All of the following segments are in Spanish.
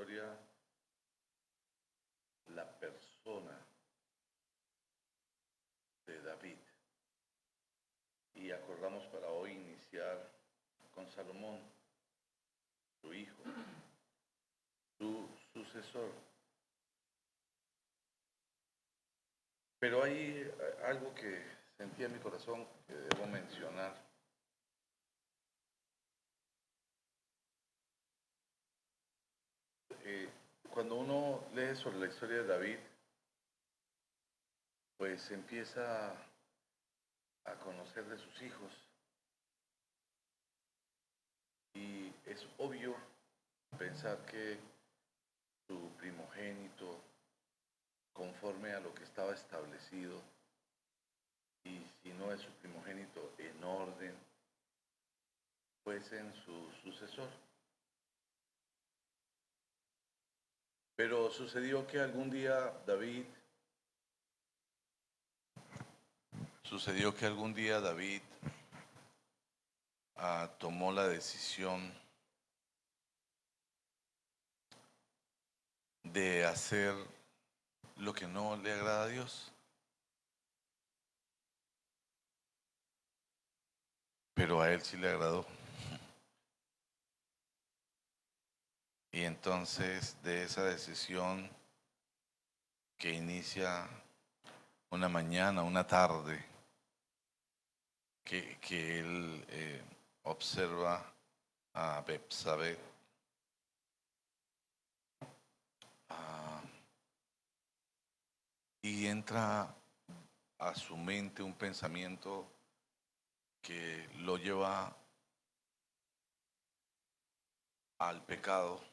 historia la persona de David. Y acordamos para hoy iniciar con Salomón, su hijo, su sucesor. Pero hay algo que sentía en mi corazón que debo mencionar. Cuando uno lee sobre la historia de David, pues empieza a conocer de sus hijos. Y es obvio pensar que su primogénito, conforme a lo que estaba establecido, y si no es su primogénito, en orden, fuesen su sucesor. Pero sucedió que algún día David tomó la decisión de hacer lo que no le agrada a Dios. Pero a él sí le agradó. Y entonces de esa decisión que inicia una mañana, una tarde, que él observa a Betsabé, y entra a su mente un pensamiento que lo lleva al pecado,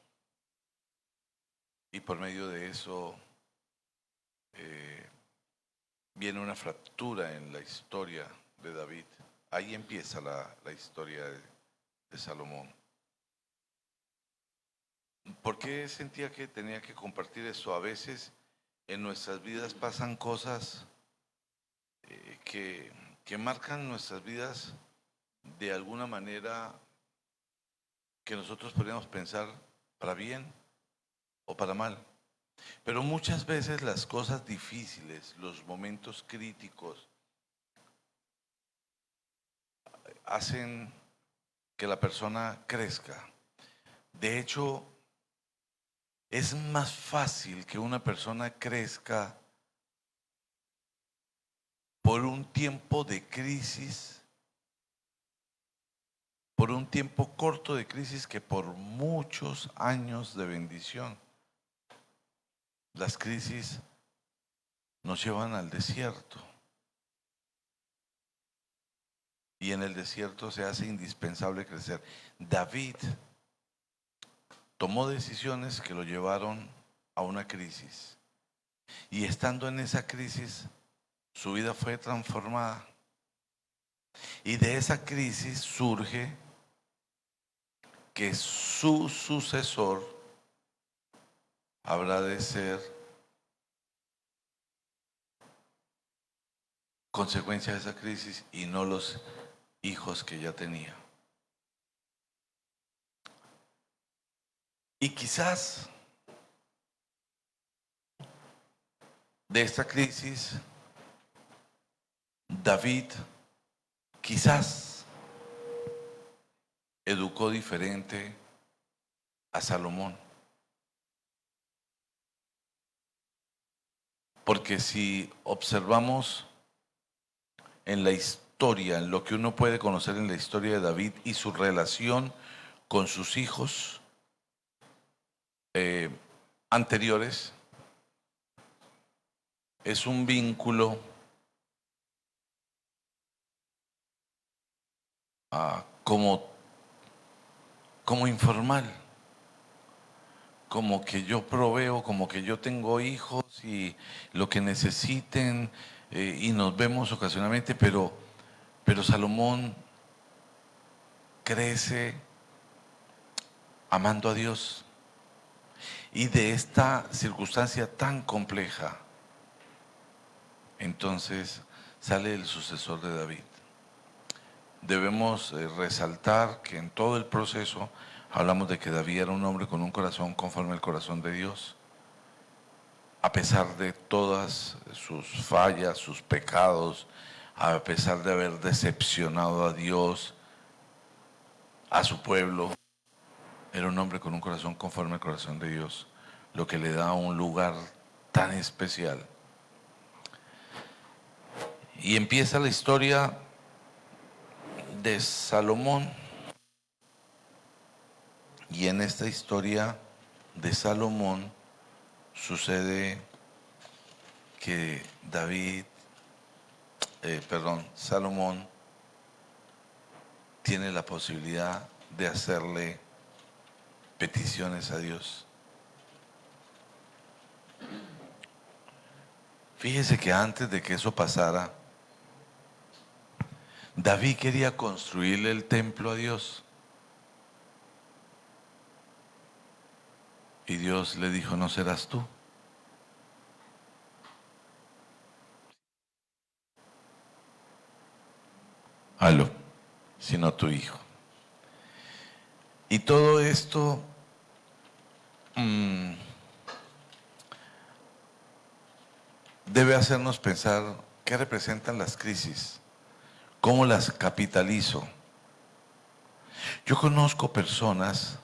y por medio de eso viene una fractura en la historia de David. Ahí empieza la historia de Salomón. ¿Por qué sentía que tenía que compartir eso? A veces en nuestras vidas pasan cosas que marcan nuestras vidas de alguna manera que nosotros podríamos pensar para bien o para mal. Pero muchas veces las cosas difíciles, los momentos críticos, hacen que la persona crezca. De hecho, es más fácil que una persona crezca por un tiempo de crisis, por un tiempo corto de crisis, que por muchos años de bendición. Las crisis nos llevan al desierto, y en el desierto se hace indispensable crecer. David tomó decisiones que lo llevaron a una crisis, y estando en esa crisis su vida fue transformada, y de esa crisis surge que su sucesor habrá de ser consecuencia de esa crisis y no los hijos que ya tenía. Y quizás de esta crisis David quizás educó diferente a Salomón. Porque si observamos en la historia, en lo que uno puede conocer en la historia de David y su relación con sus hijos anteriores, es un vínculo como informal, como que yo proveo, como que yo tengo hijos y lo que necesiten, y nos vemos ocasionalmente, pero Salomón crece amando a Dios. Y de esta circunstancia tan compleja, entonces sale el sucesor de David. Debemos resaltar que en todo el proceso Hablamos de que David era un hombre con un corazón conforme al corazón de Dios. A pesar de todas sus fallas, sus pecados, a pesar de haber decepcionado a Dios, a su pueblo, era un hombre con un corazón conforme al corazón de Dios, lo que le da un lugar tan especial. Y empieza la historia de Salomón. Y en esta historia de Salomón sucede que Salomón tiene la posibilidad de hacerle peticiones a Dios. Fíjese que antes de que eso pasara, David quería construirle el templo a Dios. Y Dios le dijo, no serás tú. Aló, sino tu hijo. Y todo esto debe hacernos pensar qué representan las crisis, cómo las capitalizo. Yo conozco personas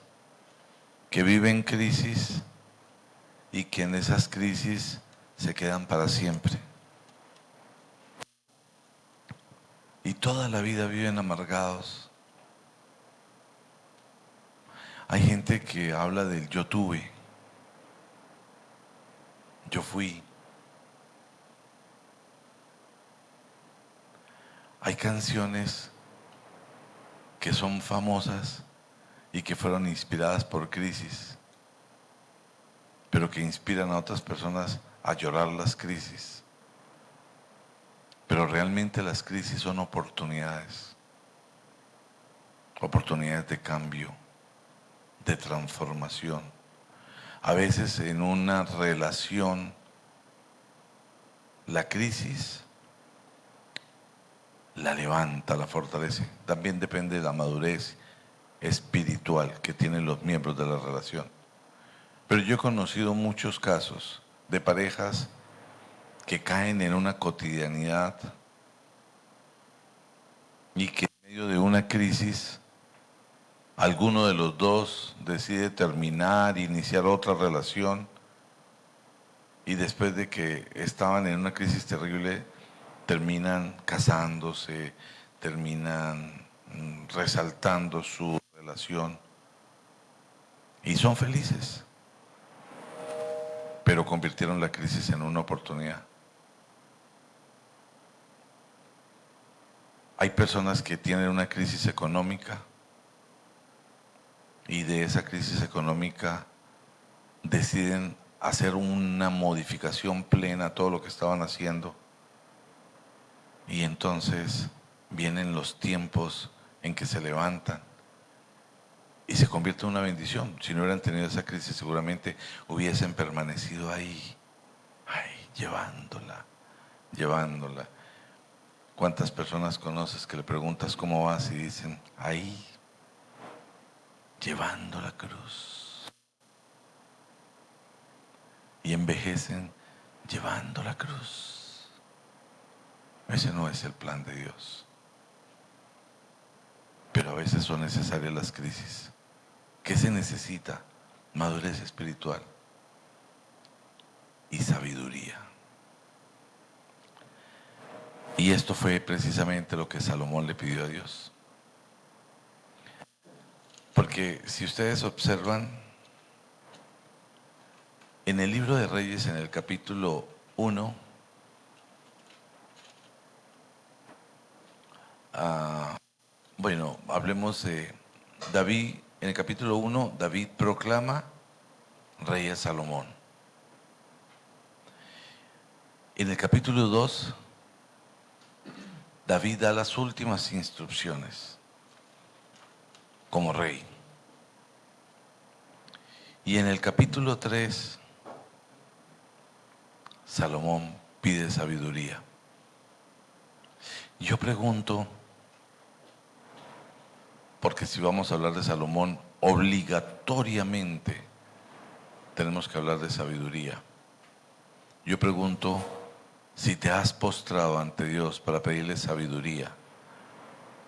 que viven crisis y que en esas crisis se quedan para siempre. Y toda la vida viven amargados. Hay gente que habla del yo tuve, yo fui. Hay canciones que son famosas y que fueron inspiradas por crisis, pero que inspiran a otras personas a llorar las crisis. Pero realmente las crisis son oportunidades, oportunidades de cambio, de transformación. A veces en una relación, la crisis la levanta, la fortalece. También depende de la madurez espiritual que tienen los miembros de la relación. Pero yo he conocido muchos casos de parejas que caen en una cotidianidad y que en medio de una crisis alguno de los dos decide terminar, iniciar otra relación, y después de que estaban en una crisis terrible, terminan casándose, terminan resaltando su relación y son felices, pero convirtieron la crisis en una oportunidad. Hay personas que tienen una crisis económica y de esa crisis económica deciden hacer una modificación plena a todo lo que estaban haciendo, y entonces vienen los tiempos en que se levantan y se convierte en una bendición. Si no hubieran tenido esa crisis, seguramente hubiesen permanecido ahí, llevándola, llevándola. ¿Cuántas personas conoces que le preguntas cómo vas y dicen, ahí, llevando la cruz? Y envejecen llevando la cruz. Ese no es el plan de Dios. Pero a veces son necesarias las crisis. ¿Qué se necesita? Madurez espiritual y sabiduría. Y esto fue precisamente lo que Salomón le pidió a Dios. Porque si ustedes observan, en el libro de Reyes, en el capítulo 1, hablemos de David. En el capítulo 1, David proclama rey a Salomón. En el capítulo 2, David da las últimas instrucciones como rey. Y en el capítulo 3, Salomón pide sabiduría. Yo pregunto, Porque si vamos a hablar de Salomón, obligatoriamente tenemos que hablar de sabiduría. Yo pregunto, si te has postrado ante Dios para pedirle sabiduría,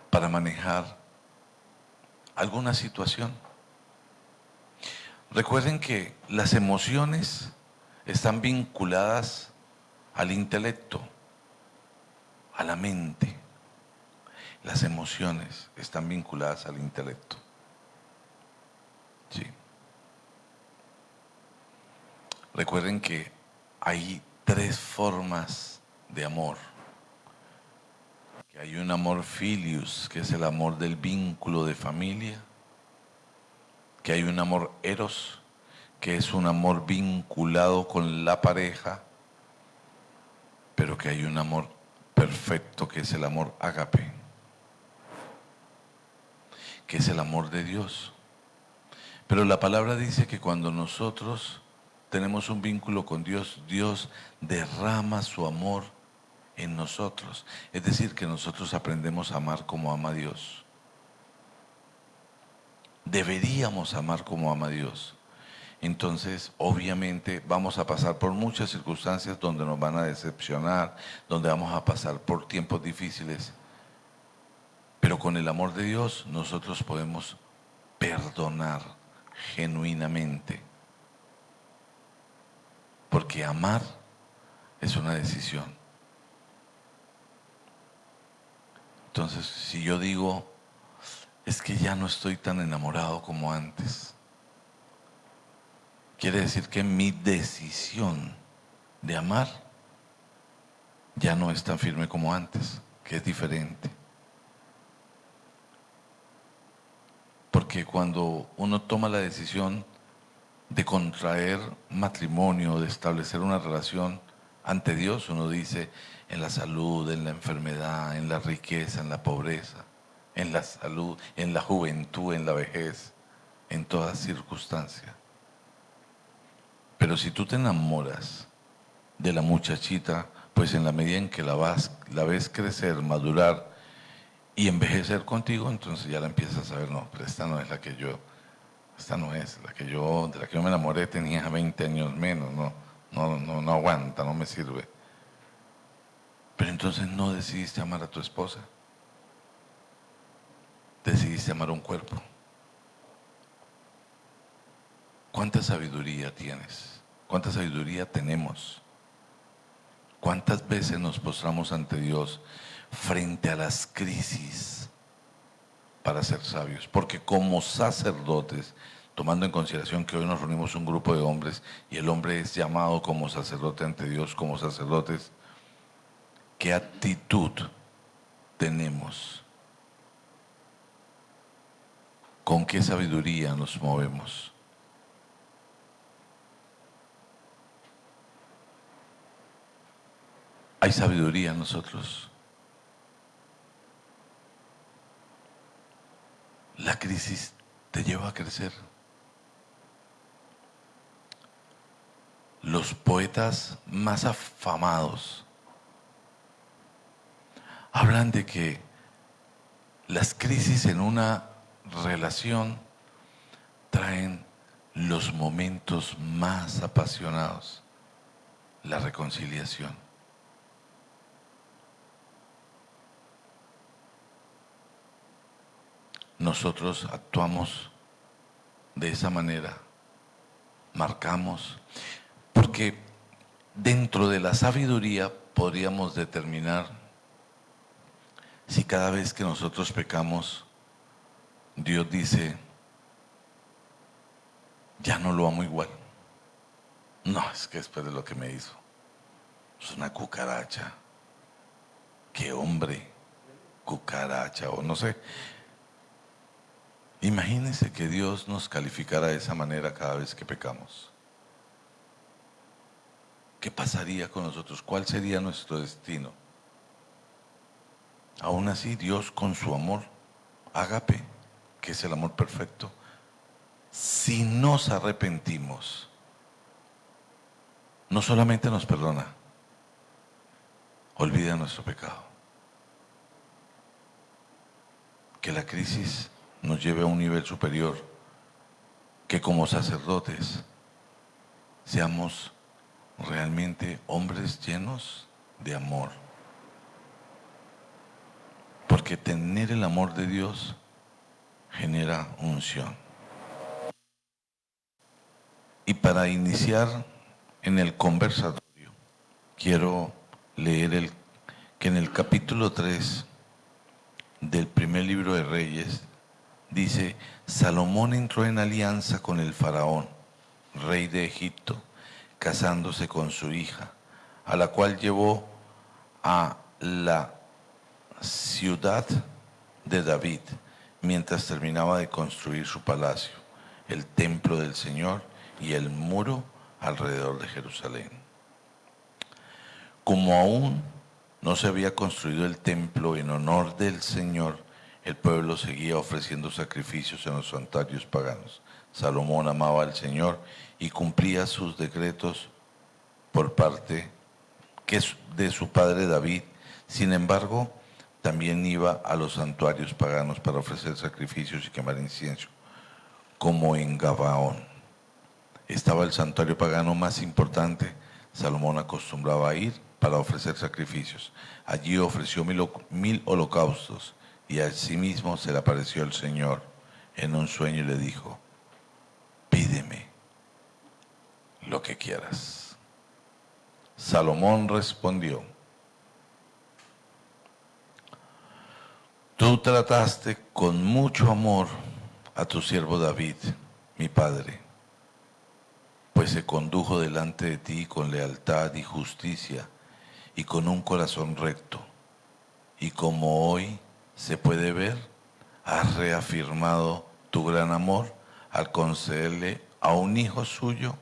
para manejar alguna situación. Recuerden que las emociones están vinculadas al intelecto, a la mente. Las emociones están vinculadas al intelecto. Sí. Recuerden que hay tres formas de amor. Que hay un amor filius, que es el amor del vínculo de familia. Que hay un amor eros, que es un amor vinculado con la pareja. Pero que hay un amor perfecto, que es el amor ágape, que es el amor de Dios. Pero la palabra dice que cuando nosotros tenemos un vínculo con Dios, Dios derrama su amor en nosotros. Es decir, que nosotros aprendemos a amar como ama Dios. Deberíamos amar como ama Dios. Entonces, obviamente, vamos a pasar por muchas circunstancias donde nos van a decepcionar, donde vamos a pasar por tiempos difíciles. Pero con el amor de Dios nosotros podemos perdonar genuinamente. Porque amar es una decisión. Entonces, si yo digo, es que ya no estoy tan enamorado como antes, quiere decir que mi decisión de amar ya no es tan firme como antes, que es diferente. Porque cuando uno toma la decisión de contraer matrimonio, de establecer una relación ante Dios, uno dice en la salud, en la enfermedad, en la riqueza, en la pobreza, en la salud, en la juventud, en la vejez, en toda circunstancia. Pero si tú te enamoras de la muchachita, pues en la medida en que la ves crecer, madurar y envejecer contigo, entonces ya la empiezas a ver, no, pero esta no es la que yo, esta no es la que yo, de la que yo me enamoré tenía 20 años menos, no aguanta, no me sirve. Pero entonces no decidiste amar a tu esposa, decidiste amar un cuerpo. ¿Cuánta sabiduría tienes? ¿Cuánta sabiduría tenemos? ¿Cuántas veces nos postramos ante Dios frente a las crisis para ser sabios? Porque como sacerdotes, tomando en consideración que hoy nos reunimos un grupo de hombres y el hombre es llamado como sacerdote ante Dios, como sacerdotes, ¿qué actitud tenemos? ¿Con qué sabiduría nos movemos? ¿Hay sabiduría en nosotros? La crisis te lleva a crecer. Los poetas más afamados hablan de que las crisis en una relación traen los momentos más apasionados, la reconciliación. Nosotros actuamos de esa manera, marcamos, porque dentro de la sabiduría podríamos determinar si cada vez que nosotros pecamos, Dios dice, ya no lo amo igual. No, es que después de lo que me hizo, es una cucaracha. Qué hombre, cucaracha, o no sé. Imagínense que Dios nos calificara de esa manera cada vez que pecamos. ¿Qué pasaría con nosotros? ¿Cuál sería nuestro destino? Aún así, Dios con su amor, ágape, que es el amor perfecto, si nos arrepentimos, no solamente nos perdona, olvida nuestro pecado. Que la crisis nos lleve a un nivel superior, que como sacerdotes seamos realmente hombres llenos de amor. Porque tener el amor de Dios genera unción. Y para iniciar en el conversatorio, quiero leer que en el capítulo 3 del primer libro de Reyes dice: Salomón entró en alianza con el faraón, rey de Egipto, casándose con su hija, a la cual llevó a la ciudad de David, mientras terminaba de construir su palacio, el templo del Señor y el muro alrededor de Jerusalén. Como aún no se había construido el templo en honor del Señor, el pueblo seguía ofreciendo sacrificios en los santuarios paganos. Salomón amaba al Señor y cumplía sus decretos por parte de su padre David. Sin embargo, también iba a los santuarios paganos para ofrecer sacrificios y quemar incienso, como en Gabaón. Estaba el santuario pagano más importante. Salomón acostumbraba a ir para ofrecer sacrificios. Allí ofreció 1000 holocaustos, y asimismo se le apareció el Señor en un sueño y le dijo: pídeme lo que quieras. Salomón respondió: tú trataste con mucho amor a tu siervo David, mi padre, pues se condujo delante de ti con lealtad y justicia y con un corazón recto. Y como hoy se puede ver, has reafirmado tu gran amor al concederle a un hijo suyo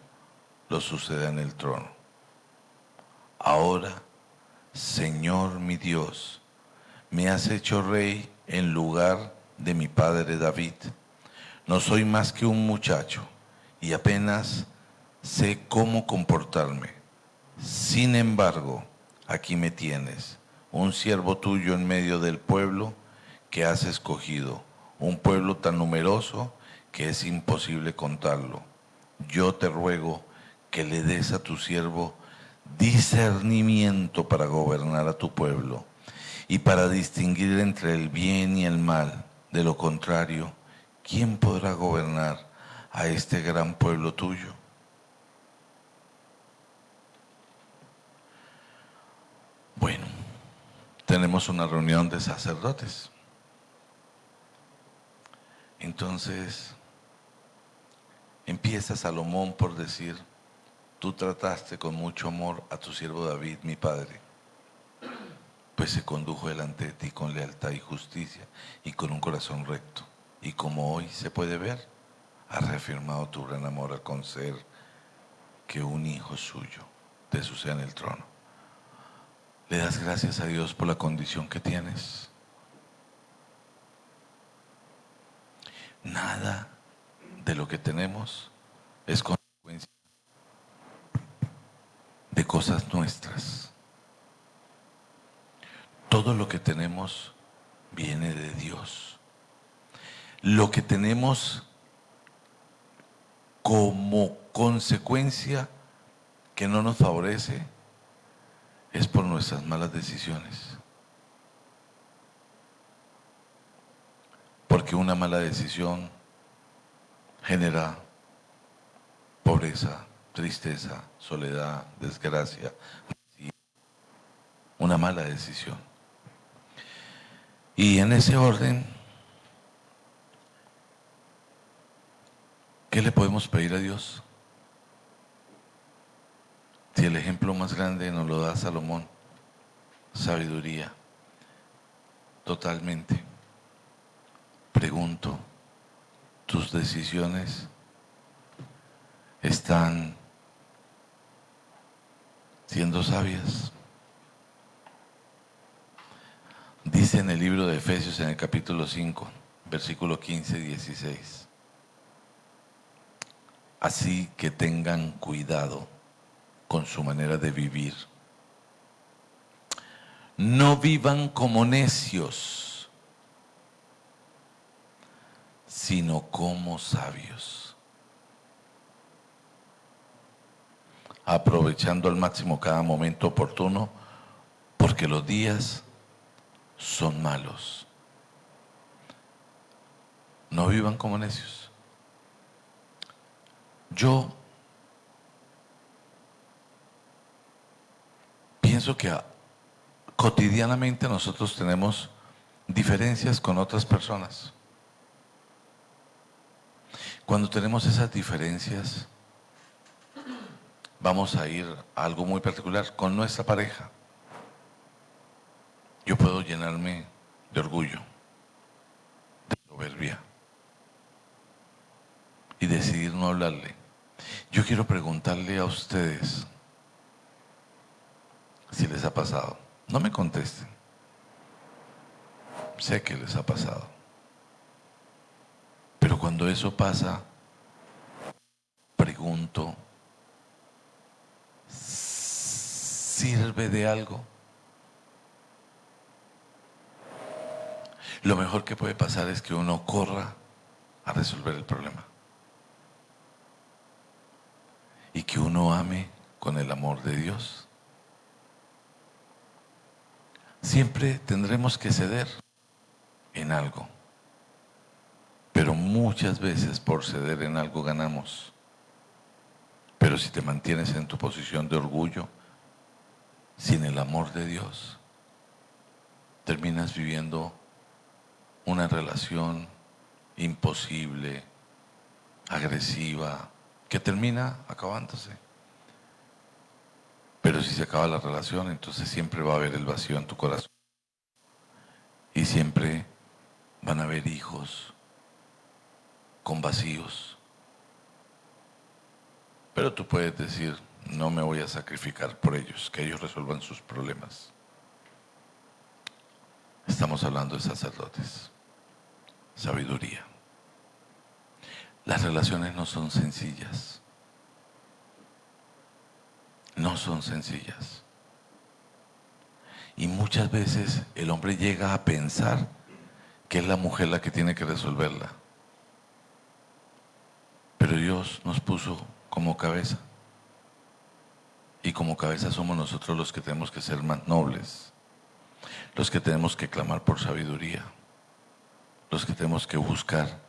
lo suceda en el trono. Ahora, Señor mi Dios, me has hecho rey en lugar de mi padre David. No soy más que un muchacho y apenas sé cómo comportarme. Sin embargo, aquí me tienes, un siervo tuyo en medio del pueblo que has escogido, un pueblo tan numeroso que es imposible contarlo. Yo te ruego que le des a tu siervo discernimiento para gobernar a tu pueblo y para distinguir entre el bien y el mal. De lo contrario, ¿quién podrá gobernar a este gran pueblo tuyo? Bueno, tenemos una reunión de sacerdotes. Entonces, empieza Salomón por decir: tú trataste con mucho amor a tu siervo David, mi padre, pues se condujo delante de ti con lealtad y justicia y con un corazón recto. Y como hoy se puede ver, has reafirmado tu gran amor al conceder que un hijo suyo te suceda en el trono. ¿Le das gracias a Dios por la condición que tienes? Nada de lo que tenemos es consecuencia de cosas nuestras. Todo lo que tenemos viene de Dios. Lo que tenemos como consecuencia que no nos favorece es por nuestras malas decisiones. Porque una mala decisión genera pobreza, tristeza, soledad, desgracia, una mala decisión. Y en ese orden, ¿qué le podemos pedir a Dios? Si el ejemplo más grande nos lo da Salomón, sabiduría, totalmente. Pregunto, ¿tus decisiones están siendo sabias? Dice en el libro de Efesios, en el capítulo 5, versículo 15 y 16. Así que tengan cuidado con su manera de vivir. No vivan como necios, sino como sabios, aprovechando al máximo cada momento oportuno, porque los días son malos. No vivan como necios. Yo pienso que cotidianamente nosotros tenemos diferencias con otras personas. Cuando tenemos esas diferencias, vamos a ir a algo muy particular con nuestra pareja. Yo puedo llenarme de orgullo, de soberbia y decidir no hablarle. Yo quiero preguntarle a ustedes si les ha pasado. No me contesten. Sé que les ha pasado. Pero cuando eso pasa, pregunto, ¿sirve de algo? Lo mejor que puede pasar es que uno corra a resolver el problema. Y que uno ame con el amor de Dios. Siempre tendremos que ceder en algo. Pero muchas veces por ceder en algo ganamos. Pero si te mantienes en tu posición de orgullo, sin el amor de Dios, terminas viviendo una relación imposible, agresiva, que termina acabándose. Pero si se acaba la relación, entonces siempre va a haber el vacío en tu corazón. Y siempre van a haber hijos con vacíos. Pero tú puedes decir, no me voy a sacrificar por ellos, que ellos resuelvan sus problemas. Estamos hablando de sacerdotes, sabiduría. Las relaciones no son sencillas. No son sencillas. Y muchas veces el hombre llega a pensar que es la mujer la que tiene que resolverla. Pero Dios nos puso como cabeza. Y como cabeza somos nosotros los que tenemos que ser más nobles, los que tenemos que clamar por sabiduría, los que tenemos que buscar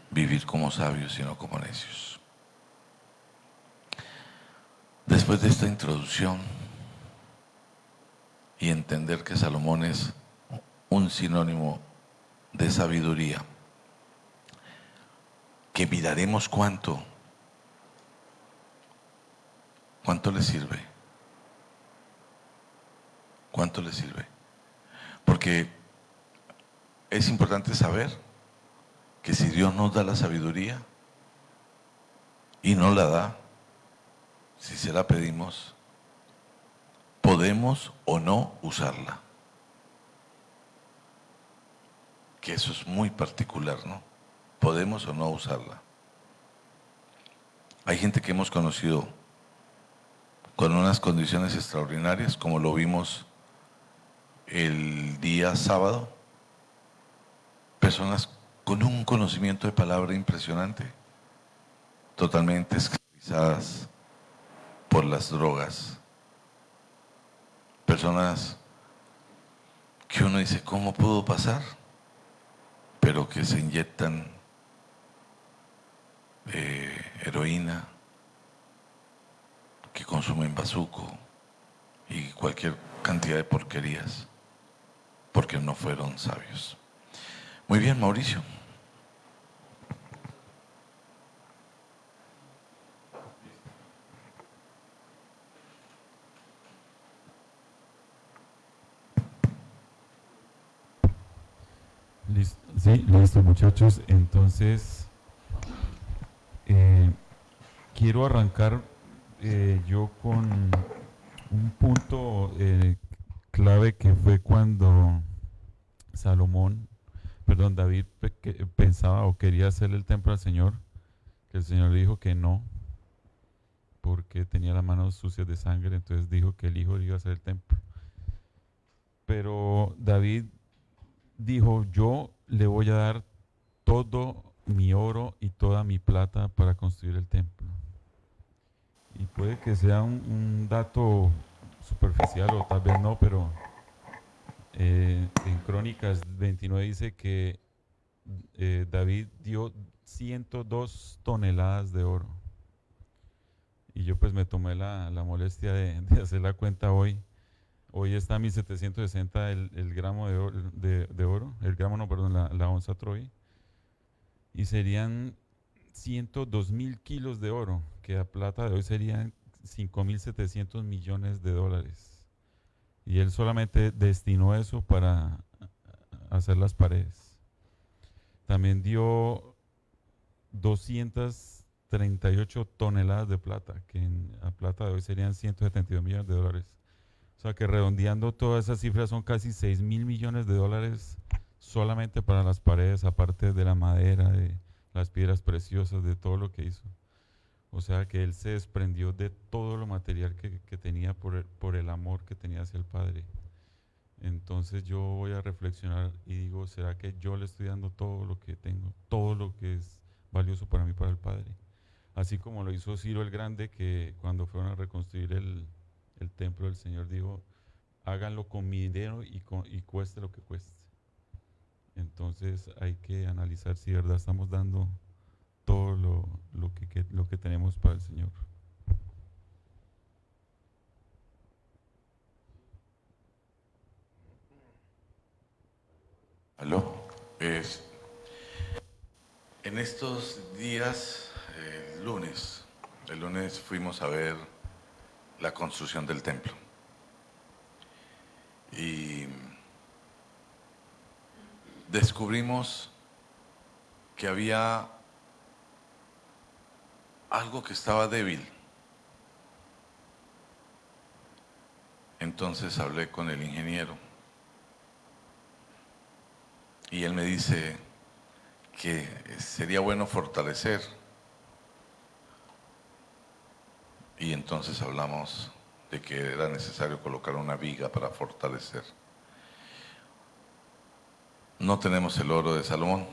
vivir como sabios y no como necios. Después de esta introducción y entender que Salomón es un sinónimo de sabiduría, que miraremos cuánto le sirve. ¿Cuánto le sirve? Porque es importante saber que si Dios nos da la sabiduría y nos la da, si se la pedimos, podemos o no usarla. Que eso es muy particular, ¿no? Podemos o no usarla. Hay gente que hemos conocido con unas condiciones extraordinarias, como lo vimos el día sábado, personas con un conocimiento de palabra impresionante, totalmente esclavizadas por las drogas, personas que uno dice, ¿cómo pudo pasar? Pero que se inyectan heroína, que consumen bazuco y cualquier cantidad de porquerías, porque no fueron sabios. Muy bien, Mauricio. Listo, sí, listo muchachos. Entonces, quiero arrancar yo con un punto clave que fue cuando David pensaba o quería hacerle el templo al Señor, que el Señor le dijo que no, porque tenía las manos sucias de sangre, entonces dijo que el hijo iba a hacer el templo. Pero David dijo, yo le voy a dar todo mi oro y toda mi plata para construir el templo. Y puede que sea un dato superficial o tal vez no, pero en Crónicas 29 dice que David dio 102 toneladas de oro. Y yo pues me tomé la molestia de hacer la cuenta hoy. Hoy está a 1760 el gramo de oro, el gramo no, perdón, la onza Troy. Y serían 102.000 kilos de oro, que a plata de hoy serían 5.700 millones de dólares. Y él solamente destinó eso para hacer las paredes. También dio 238 toneladas de plata, que a plata de hoy serían 172 millones de dólares. O sea que redondeando todas esas cifras son casi 6.000 millones de dólares solamente para las paredes, aparte de la madera, de las piedras preciosas, de todo lo que hizo. O sea que él se desprendió de todo lo material que tenía por el amor que tenía hacia el Padre. Entonces yo voy a reflexionar y digo, ¿será que yo le estoy dando todo lo que tengo, todo lo que es valioso para mí, para el Padre? Así como lo hizo Ciro el Grande, que cuando fueron a reconstruir el templo del Señor dijo, háganlo con mi dinero y cueste lo que cueste. Entonces hay que analizar si de verdad estamos dando todo lo que tenemos para el Señor. ¿Aló? En estos días, el lunes fuimos a ver la construcción del templo. Y descubrimos que había algo que estaba débil. Entonces hablé con el ingeniero y él me dice que sería bueno fortalecer. Y entonces hablamos de que era necesario colocar una viga para fortalecer. No tenemos el oro de Salomón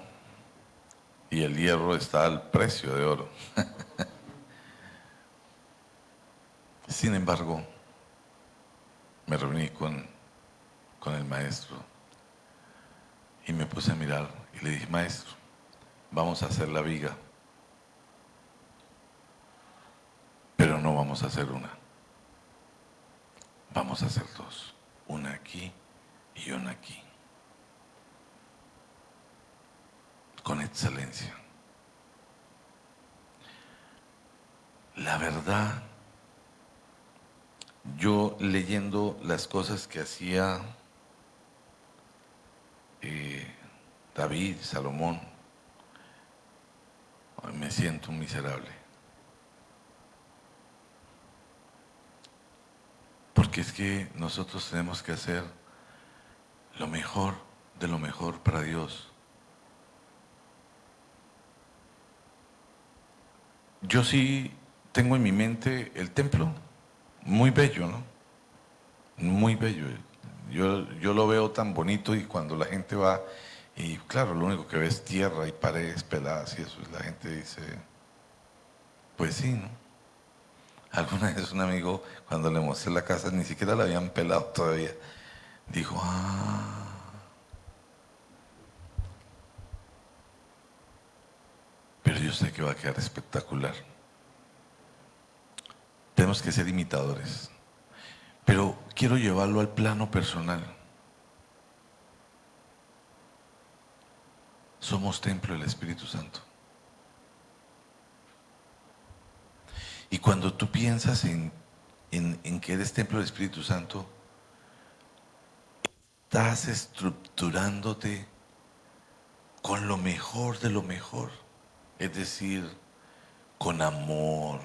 y el hierro está al precio de oro. Sin embargo, me reuní con el maestro y me puse a mirar y le dije, maestro, vamos a hacer la viga, pero no vamos a hacer una, vamos a hacer dos, una aquí y una aquí, con excelencia. La verdad, yo leyendo las cosas que hacía David, Salomón, me siento un miserable. Porque es que nosotros tenemos que hacer lo mejor de lo mejor para Dios. Yo sí tengo en mi mente el templo, muy bello, ¿no? Muy bello. Yo lo veo tan bonito y cuando la gente va, y claro, lo único que ve es tierra y paredes peladas y eso, y la gente dice, pues sí, ¿no? Alguna vez un amigo, cuando le mostré la casa, ni siquiera la habían pelado todavía, dijo, ah, pero yo sé que va a quedar espectacular. Tenemos que ser imitadores, pero quiero llevarlo al plano personal. Somos templo del Espíritu Santo. Y cuando tú piensas en que eres templo del Espíritu Santo, estás estructurándote con lo mejor de lo mejor. Es decir, con amor,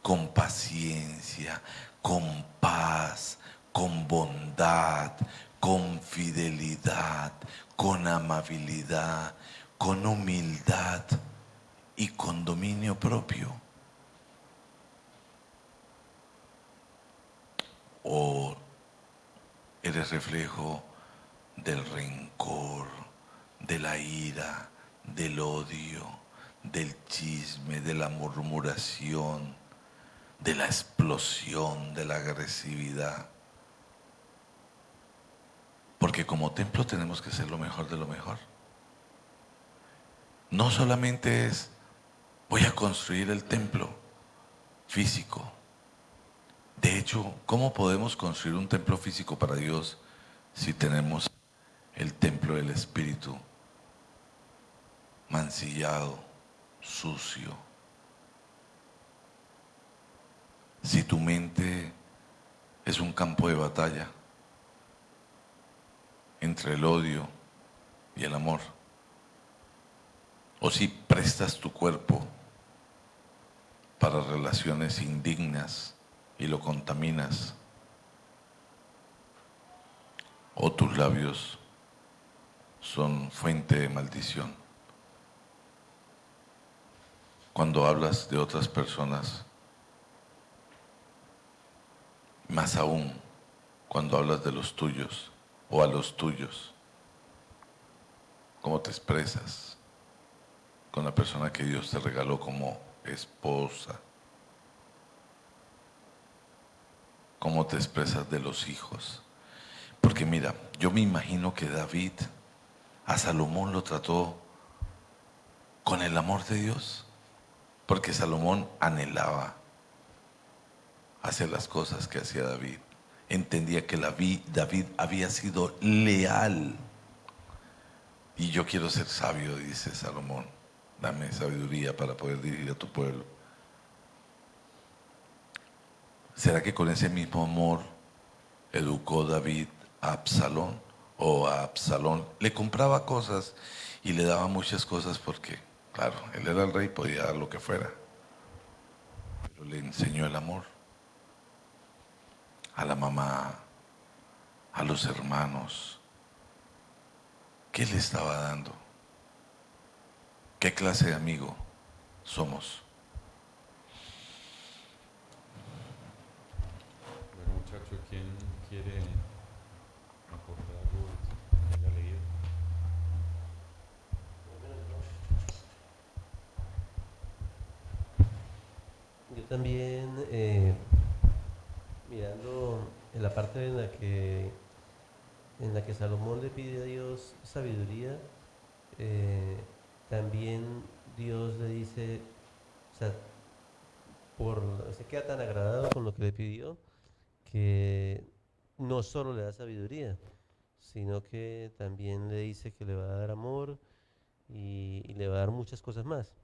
con paciencia, con paz, con bondad, con fidelidad, con amabilidad, con humildad y con dominio propio. O eres reflejo del rencor, de la ira, del odio, del chisme, de la murmuración, de la explosión, de la agresividad. Porque como templo tenemos que ser lo mejor de lo mejor. No solamente es, voy a construir el templo físico. De hecho, ¿cómo podemos construir un templo físico para Dios si tenemos el templo del Espíritu mancillado, sucio? Si tu mente es un campo de batalla entre el odio y el amor, o si prestas tu cuerpo para relaciones indignas y lo contaminas, o tus labios son fuente de maldición. Cuando hablas de otras personas, más aún cuando hablas de los tuyos o a los tuyos, ¿cómo te expresas con la persona que Dios te regaló como esposa? ¿Cómo te expresas de los hijos? Porque mira, yo me imagino que David a Salomón lo trató con el amor de Dios, porque Salomón anhelaba hacer las cosas que hacía David. Entendía que David había sido leal. Y yo quiero ser sabio, dice Salomón. Dame sabiduría para poder dirigir a tu pueblo. ¿Será que con ese mismo amor educó David a Absalón? O a Absalón le compraba cosas y le daba muchas cosas porque, claro, él era el rey, podía dar lo que fuera. Pero le enseñó el amor a la mamá, a los hermanos. ¿Qué le estaba dando? ¿Qué clase de amigo somos? Bueno, muchacho, ¿quién quiere aportar algo que haya leído? Yo también, mirando en la parte en la que Salomón le pide a Dios sabiduría, eh, también Dios le dice, o sea, se queda tan agradado con lo que le pidió que no solo le da sabiduría, sino que también le dice que le va a dar amor y le va a dar muchas cosas más,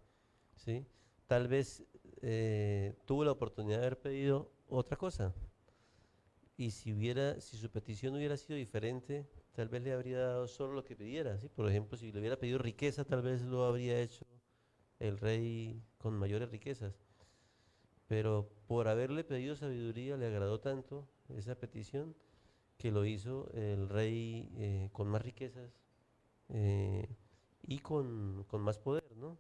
¿sí? Tal vez tuvo la oportunidad de haber pedido otra cosa, y si su petición hubiera sido diferente, tal vez le habría dado solo lo que pidiera, ¿sí? Por ejemplo, si le hubiera pedido riqueza, tal vez lo habría hecho el rey con mayores riquezas. Pero por haberle pedido sabiduría, le agradó tanto esa petición que lo hizo el rey con más riquezas eh, y con más poder, ¿no?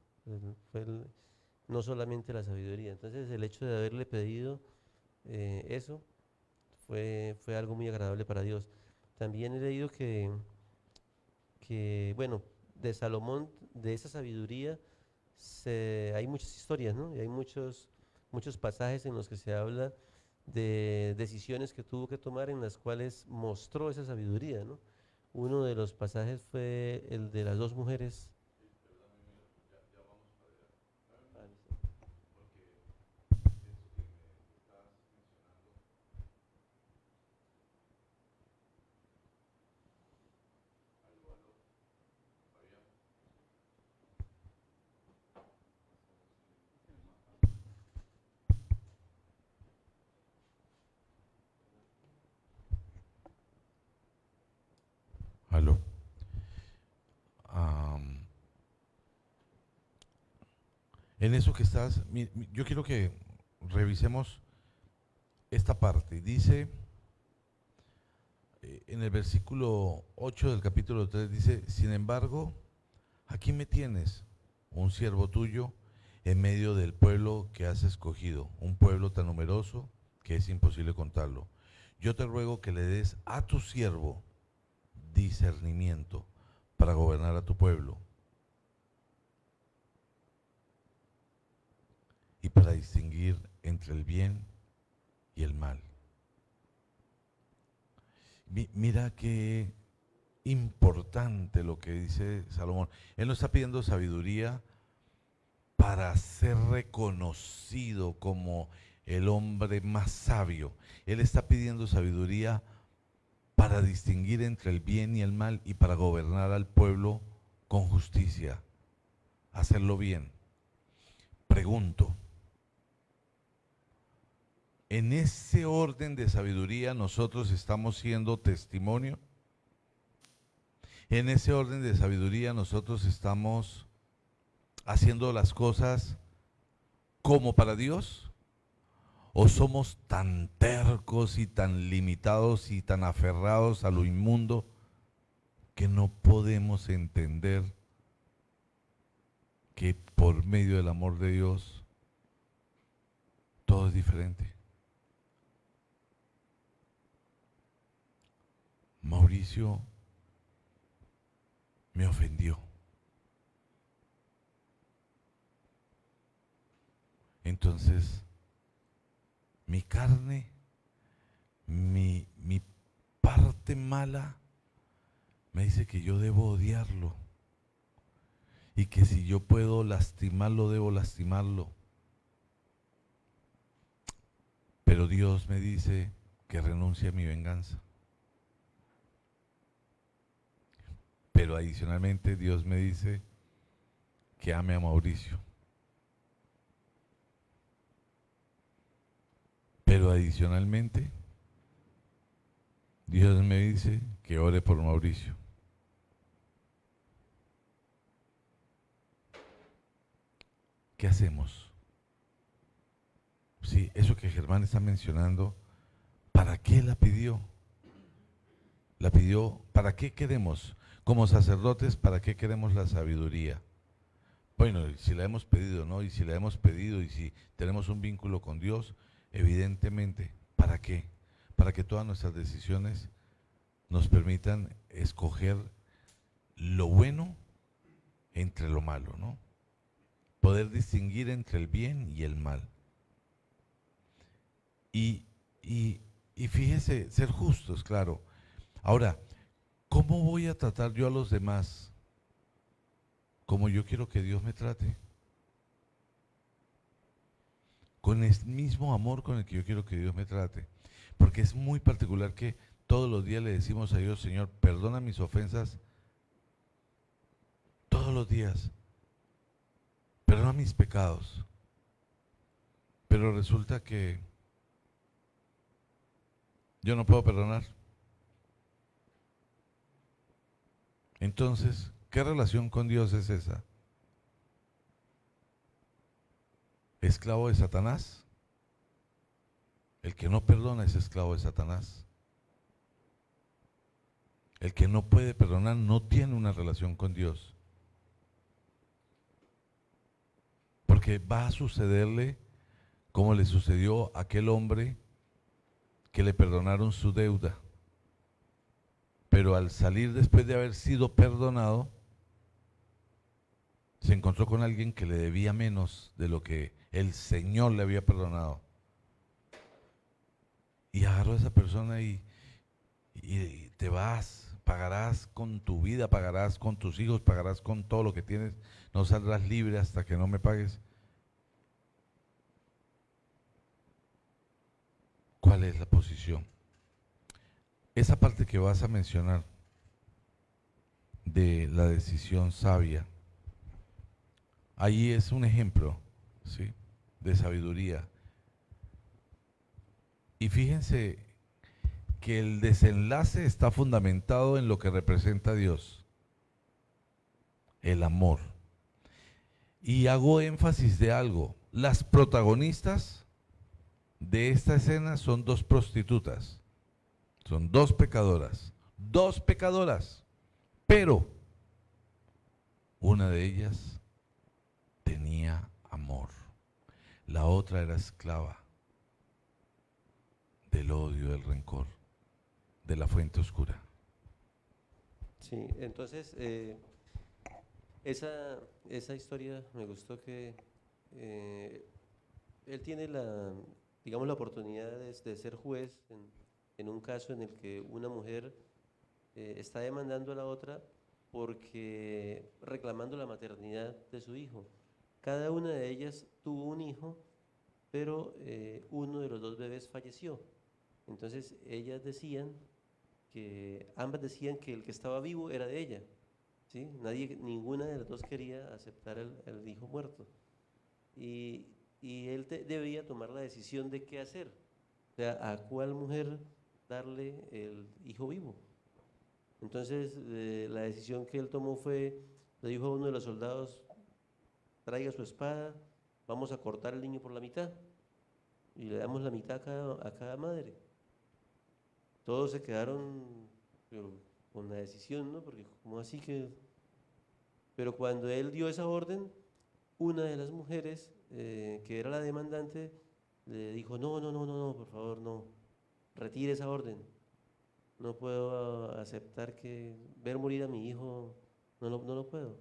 No solamente la sabiduría. Entonces, el hecho de haberle pedido eso fue algo muy agradable para Dios. También he leído bueno, de Salomón, de esa sabiduría, hay muchas historias, ¿no? Y hay muchos pasajes en los que se habla de decisiones que tuvo que tomar en las cuales mostró esa sabiduría, ¿no? Uno de los pasajes fue el de las dos mujeres. Ah, listo. Aló. Am, en eso que estás, yo quiero que revisemos esta parte. Dice, en el versículo 8 del capítulo 3, dice, sin embargo, aquí me tienes, un siervo tuyo, en medio del pueblo que has escogido, un pueblo tan numeroso que es imposible contarlo. Yo te ruego que le des a tu siervo discernimiento para gobernar a tu pueblo para distinguir entre el bien y el mal. Mira qué importante lo que dice Salomón. Él no está pidiendo sabiduría para ser reconocido como el hombre más sabio. Él está pidiendo sabiduría para distinguir entre el bien y el mal y para gobernar al pueblo con justicia, hacerlo bien. Pregunto, ¿en ese orden de sabiduría nosotros estamos siendo testimonio? ¿En ese orden de sabiduría nosotros estamos haciendo las cosas como para Dios? ¿O somos tan tercos y tan limitados y tan aferrados a lo inmundo que no podemos entender que por medio del amor de Dios todo es diferente? Mauricio me ofendió. Entonces, mi carne, mi parte mala, me dice que yo debo odiarlo y que si yo puedo lastimarlo, debo lastimarlo. Pero Dios me dice que renuncie a mi venganza. Pero adicionalmente Dios me dice que ame a Mauricio. Pero adicionalmente Dios me dice que ore por Mauricio. ¿Qué hacemos? Sí, eso que Germán está mencionando, ¿para qué la pidió? La pidió, ¿para qué queremos? Como sacerdotes, ¿para qué queremos la sabiduría? Bueno, si la hemos pedido, ¿no? Y si la hemos pedido y si tenemos un vínculo con Dios, evidentemente, ¿para qué? Para que todas nuestras decisiones nos permitan escoger lo bueno entre lo malo, ¿no? Poder distinguir entre el bien y el mal. Y fíjese, ser justos, claro. Ahora, ¿cómo voy a tratar yo a los demás como yo quiero que Dios me trate? Con el mismo amor con el que yo quiero que Dios me trate. Porque es muy particular que todos los días le decimos a Dios, Señor, perdona mis ofensas. Todos los días. Perdona mis pecados. Pero resulta que yo no puedo perdonar. Entonces, ¿qué relación con Dios es esa? ¿Esclavo de Satanás? El que no perdona es esclavo de Satanás. El que no puede perdonar no tiene una relación con Dios. Porque va a sucederle como le sucedió a aquel hombre que le perdonaron su deuda. Pero al salir después de haber sido perdonado, se encontró con alguien que le debía menos de lo que el Señor le había perdonado. Y agarró a esa persona y te vas, pagarás con tu vida, pagarás con tus hijos, pagarás con todo lo que tienes, no saldrás libre hasta que no me pagues. ¿Cuál es la posición? Esa parte que vas a mencionar de la decisión sabia, ahí es un ejemplo, ¿sí?, de sabiduría. Y fíjense que el desenlace está fundamentado en lo que representa Dios, el amor. Y hago énfasis de algo, las protagonistas de esta escena son dos prostitutas, son dos pecadoras, pero una de ellas tenía amor, la otra era esclava del odio, del rencor, de la fuente oscura. Sí, entonces esa historia me gustó que él tiene la, digamos, la oportunidad de ser juez en un caso en el que una mujer está demandando a la otra porque reclamando la maternidad de su hijo. Cada una de ellas tuvo un hijo, pero uno de los dos bebés falleció. Entonces ellas decían ambas decían que el que estaba vivo era de ella, ¿sí? Ninguna de las dos quería aceptar el hijo muerto. Y, y él debía tomar la decisión de qué hacer, o sea, a cuál mujer darle el hijo vivo. Entonces, la decisión que él tomó fue, le dijo a uno de los soldados, traiga su espada, vamos a cortar el niño por la mitad y le damos la mitad a cada madre. Todos se quedaron pero, con la decisión, ¿no? Porque como así que... Pero cuando él dio esa orden, una de las mujeres, que era la demandante, le dijo, no, no, no, no, no, por favor, no, retire esa orden. No puedo aceptar ver morir a mi hijo, no lo puedo.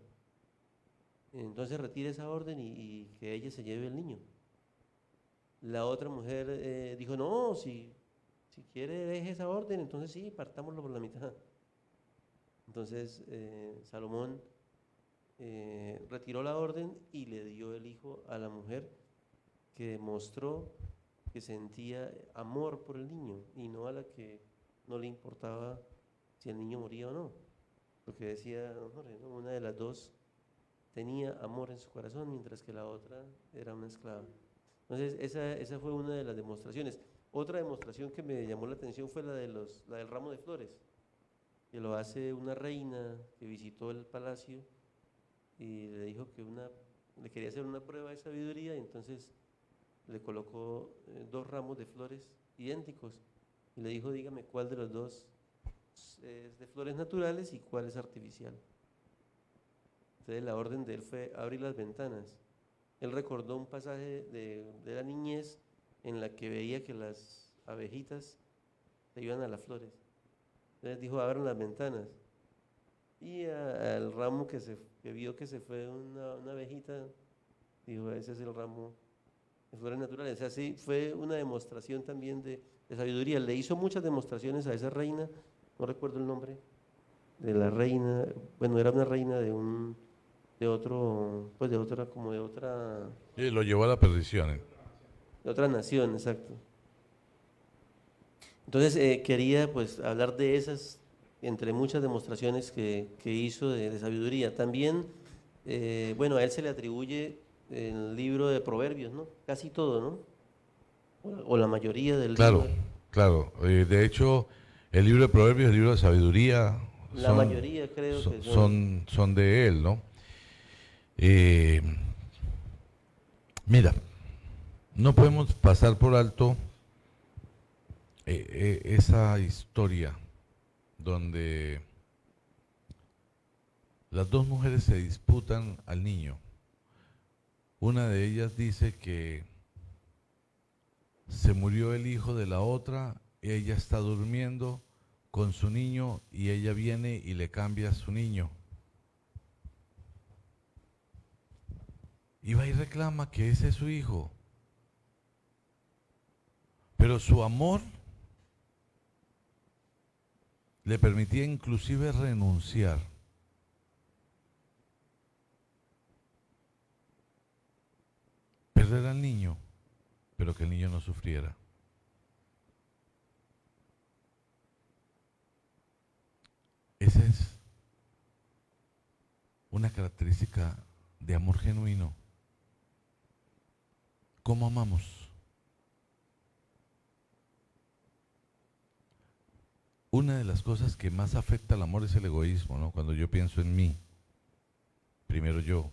Entonces retire esa orden y que ella se lleve el niño. La otra mujer dijo, no, si quiere deje esa orden, entonces sí, partámoslo por la mitad. Entonces Salomón retiró la orden y le dio el hijo a la mujer que demostró que sentía amor por el niño y no a la que no le importaba si el niño moría o no. Porque decía don Jorge, ¿no? Una de las dos tenía amor en su corazón, mientras que la otra era una esclava. Entonces, esa fue una de las demostraciones. Otra demostración que me llamó la atención fue la del ramo de flores, que lo hace una reina que visitó el palacio y le dijo que le quería hacer una prueba de sabiduría y entonces le colocó 2 ramos de flores idénticos y le dijo, dígame cuál de los dos es de flores naturales y cuál es artificial. Entonces la orden de él fue abrir las ventanas. Él recordó un pasaje de la niñez en la que veía que las abejitas se iban a las flores. Entonces dijo, abran las ventanas. Y al ramo que vio que se fue una abejita, dijo, ese es el ramo de flores naturales. O sea, sí, fue una demostración también de sabiduría. Le hizo muchas demostraciones a esa reina, no recuerdo el nombre de la reina, bueno, era una reina de otro, pues Y lo llevó a la perdición. de otra nación, exacto. Entonces quería pues hablar de esas, entre muchas demostraciones que hizo de sabiduría. También, bueno, a él se le atribuye el libro de Proverbios, ¿no? Casi todo, ¿no? O la mayoría del Claro, libro. claro. De hecho, el libro de Proverbios, el libro de sabiduría, La mayoría creo que son de él, ¿no? Eh, Mira, no podemos pasar por alto esa historia donde las dos mujeres se disputan al niño. Una de ellas dice que se murió el hijo de la otra, ella está durmiendo con su niño y ella viene y le cambia a su niño. Y va y reclama que ese es su hijo. Pero su amor le permitía inclusive renunciar. Perder al niño, pero que el niño no sufriera. Esa es una característica de amor genuino. ¿Cómo amamos? Una de las cosas que más afecta al amor es el egoísmo, ¿no? Cuando yo pienso en mí, primero yo,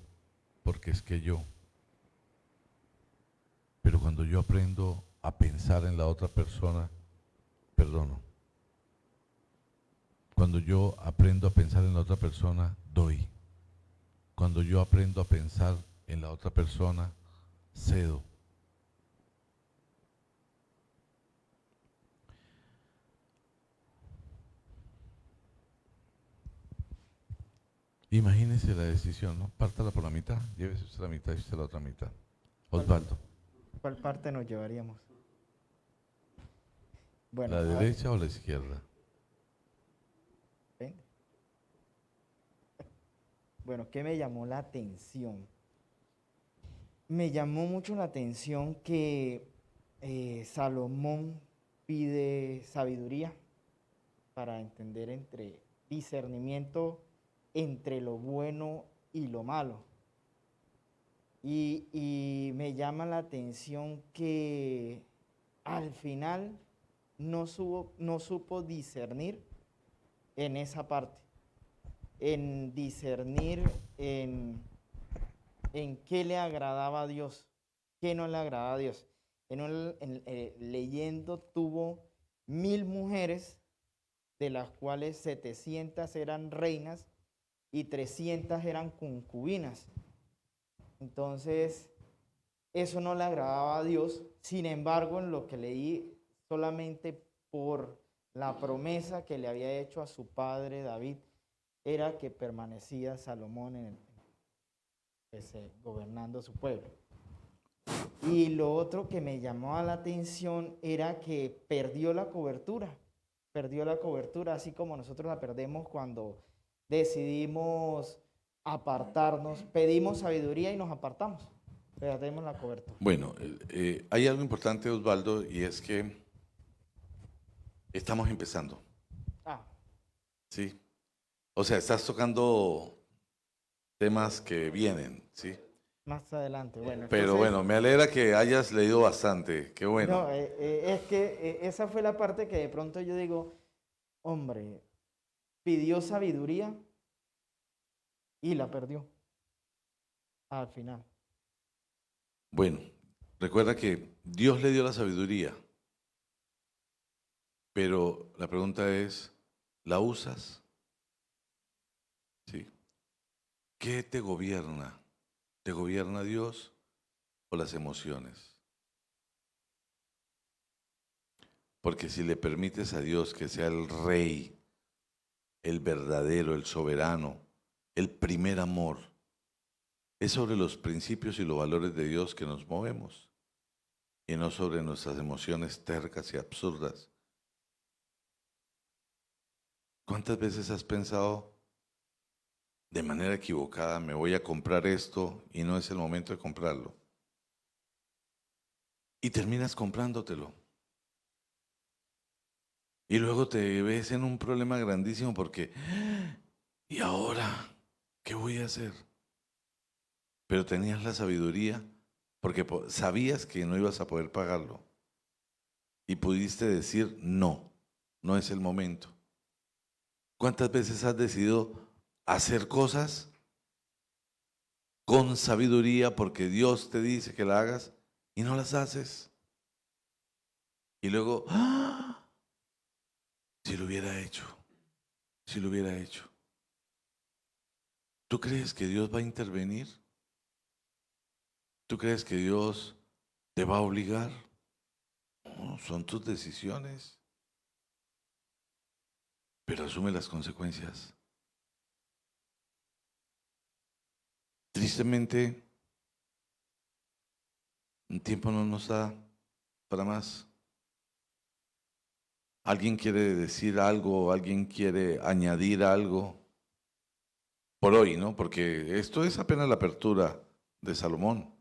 porque es que yo. Pero cuando yo aprendo a pensar en la otra persona, perdono. Cuando yo aprendo a pensar en la otra persona, doy. Cuando yo aprendo a pensar en la otra persona, cedo. Imagínese la decisión, ¿no? Pártala por la mitad, llévese usted la mitad y usted la otra mitad. Osvaldo. ¿Cuál parte nos llevaríamos? Bueno, ¿La derecha o la izquierda? depende. Bueno, ¿qué me llamó la atención? Me llamó mucho la atención que Salomón pide sabiduría para entender entre discernimiento entre lo bueno y lo malo. Y me llama la atención que al final no supo discernir en esa parte, en discernir en qué le agradaba a Dios, qué no le agradaba a Dios. Leyendo tuvo 1000 mujeres, de las cuales 700 eran reinas y 300 eran concubinas. Entonces, eso no le agradaba a Dios. Sin embargo, en lo que leí, solamente por la promesa que le había hecho a su padre David, era que permanecía Salomón gobernando su pueblo. Y lo otro que me llamó la atención era que perdió la cobertura, así como nosotros la perdemos cuando decidimos apartarnos, pedimos sabiduría y nos apartamos, perdemos la cobertura. Bueno, hay algo importante, Osvaldo, y es que estamos empezando, Ah, ¿sí? O sea, estás tocando temas que vienen, ¿sí? más adelante, bueno. Pero entonces, bueno, me alegra que hayas leído bastante, qué bueno. no, es que esa fue la parte que de pronto yo digo, hombre, pidió sabiduría y la perdió al final. Bueno, recuerda que Dios le dio la sabiduría, pero la pregunta es, ¿la usas? ¿Sí? ¿Qué te gobierna? ¿Te gobierna Dios o las emociones? Porque si le permites a Dios que sea el rey, el verdadero, el soberano, el primer amor, es sobre los principios y los valores de Dios que nos movemos y no sobre nuestras emociones tercas y absurdas. ¿Cuántas veces has pensado de manera equivocada, me voy a comprar esto y no es el momento de comprarlo? Y terminas comprándotelo. Y luego te ves en un problema grandísimo porque, ¿y ahora qué voy a hacer? Pero tenías la sabiduría porque sabías que no ibas a poder pagarlo. Y pudiste decir, no, no es el momento. ¿Cuántas veces has decidido hacer cosas con sabiduría porque Dios te dice que la hagas y no las haces? Y luego, ¡ah! Si lo hubiera hecho, si lo hubiera hecho. ¿Tú crees que Dios va a intervenir? ¿Tú crees que Dios te va a obligar? No, son tus decisiones, pero asume las consecuencias. Tristemente, el tiempo no nos da para más. ¿Alguien quiere decir algo? ¿Alguien quiere añadir algo? Por hoy, ¿no? Porque esto es apenas la apertura de Salomón.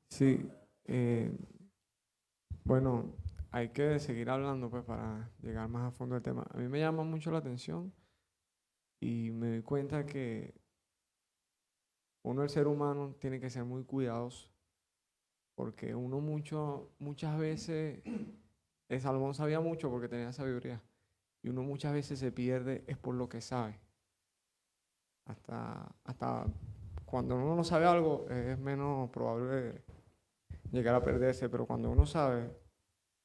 Sí, eh, bueno, hay que seguir hablando pues para llegar más a fondo del tema. A mí me llama mucho la atención y me doy cuenta que uno, el ser humano, tiene que ser muy cuidadoso porque uno muchas veces, Salomón sabía mucho porque tenía sabiduría y uno muchas veces se pierde es por lo que sabe. Hasta cuando uno no sabe algo es menos probable llegar a perderse, pero cuando uno sabe,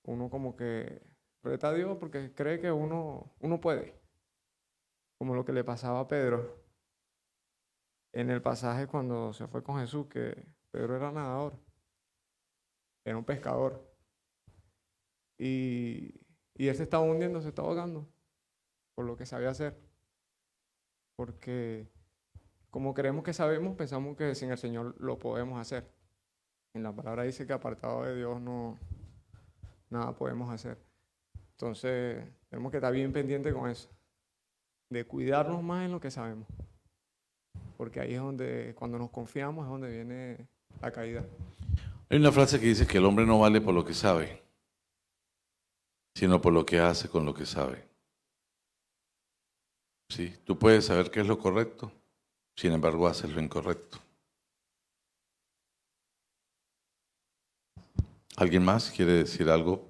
uno como que reta a Dios porque cree que uno puede, como lo que le pasaba a Pedro en el pasaje cuando se fue con Jesús, que Pedro era nadador, era un pescador, y él se estaba hundiendo, se estaba ahogando por lo que sabía hacer, porque como creemos que sabemos, pensamos que sin el Señor lo podemos hacer, En la palabra dice que apartado de Dios no, nada podemos hacer. Entonces, tenemos que estar bien pendientes con eso, de cuidarnos más en lo que sabemos. Porque ahí es donde, cuando nos confiamos, es donde viene la caída. Hay una frase que dice que el hombre no vale por lo que sabe, sino por lo que hace con lo que sabe. Sí, tú puedes saber qué es lo correcto, sin embargo haces lo incorrecto. ¿Alguien más quiere decir algo?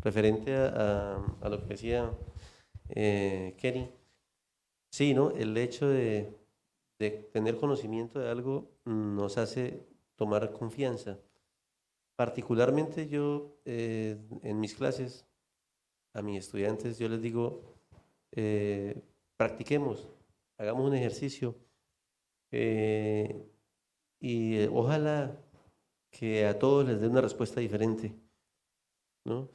Referente a lo que decía Kenny, sí, ¿no? El hecho de tener conocimiento de algo nos hace tomar confianza. Particularmente yo, en mis clases, a mis estudiantes, yo les digo, practiquemos, hagamos un ejercicio y ojalá que a todos les dé una respuesta diferente, ¿no?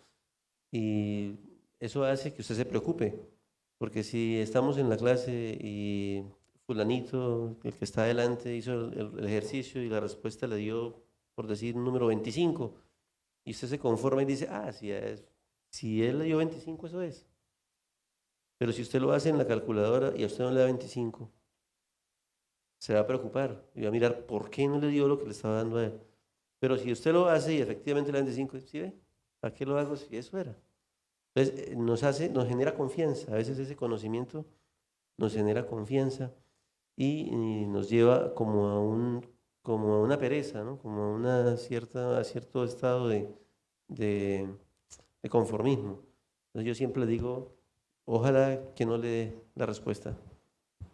Y eso hace que usted se preocupe, porque si estamos en la clase y fulanito, el que está adelante, hizo el ejercicio y la respuesta le dio, por decir, un número 25, y usted se conforma y dice, ah, si él le dio 25, eso es. Pero si usted lo hace en la calculadora y a usted no le da 25, se va a preocupar y va a mirar por qué no le dio lo que le estaba dando a él. Pero si usted lo hace y efectivamente le da 25, ¿sí ve? ¿Para qué lo hago si eso era? Entonces, nos genera confianza. A veces ese conocimiento nos genera confianza y nos lleva como a una pereza, ¿no? Como a cierto estado de conformismo. Entonces yo siempre digo, ojalá que no le dé la respuesta,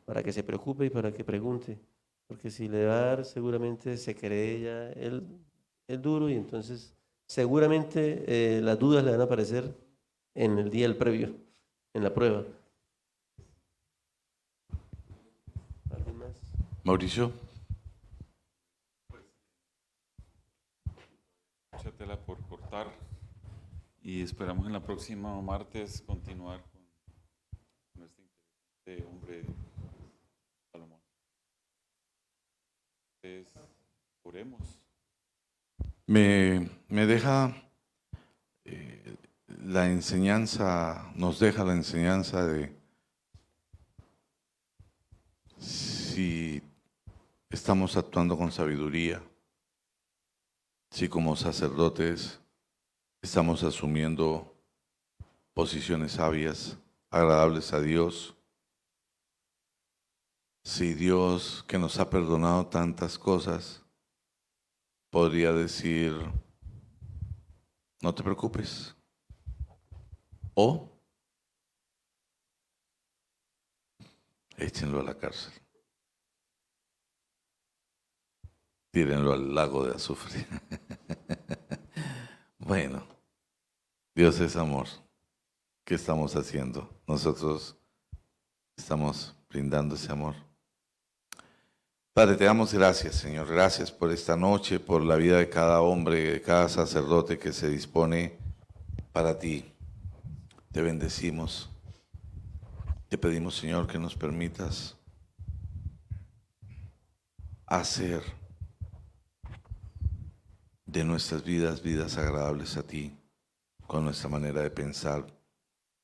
para que se preocupe y para que pregunte, porque si le va a dar, seguramente se cree ya el duro y entonces seguramente las dudas le van a aparecer en el día del previo, en la prueba. ¿Alguien más? Mauricio. Mucha tela por cortar y esperamos en la próxima martes continuar con este interesante hombre Salomón. Entonces, oremos. Me deja la enseñanza, nos deja la enseñanza de si estamos actuando con sabiduría, si como sacerdotes estamos asumiendo posiciones sabias, agradables a Dios, si Dios, que nos ha perdonado tantas cosas, podría decir, no te preocupes, o échenlo a la cárcel, tírenlo al lago de azufre. Bueno, Dios es amor. ¿Qué estamos haciendo? Nosotros estamos brindando ese amor. Padre, te damos gracias, Señor. Gracias por esta noche, por la vida de cada hombre, de cada sacerdote que se dispone para ti. Te bendecimos. Te pedimos, Señor, que nos permitas hacer de nuestras vidas vidas agradables a ti, con nuestra manera de pensar,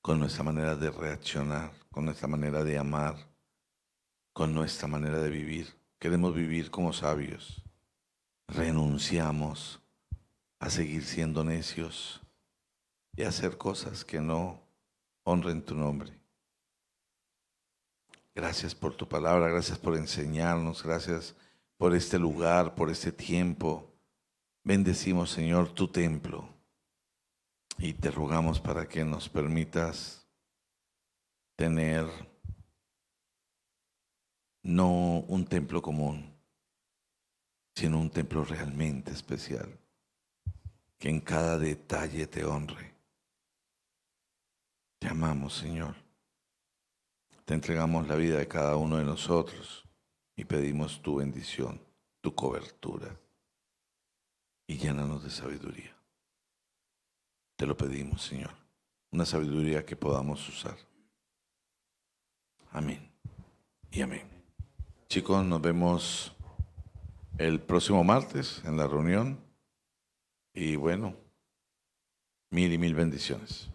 con nuestra manera de reaccionar, con nuestra manera de amar, con nuestra manera de vivir. Queremos vivir como sabios. Renunciamos a seguir siendo necios y a hacer cosas que no honren tu nombre. Gracias por tu palabra, gracias por enseñarnos, gracias por este lugar, por este tiempo. Bendecimos, Señor, tu templo y te rogamos para que nos permitas tener no un templo común, sino un templo realmente especial, que en cada detalle te honre. Te amamos, Señor. Te entregamos la vida de cada uno de nosotros y pedimos tu bendición, tu cobertura, y llénanos de sabiduría. Te lo pedimos, Señor. Una sabiduría que podamos usar. Amén y amén. Chicos, nos vemos el próximo martes en la reunión. Y bueno, mil y mil bendiciones.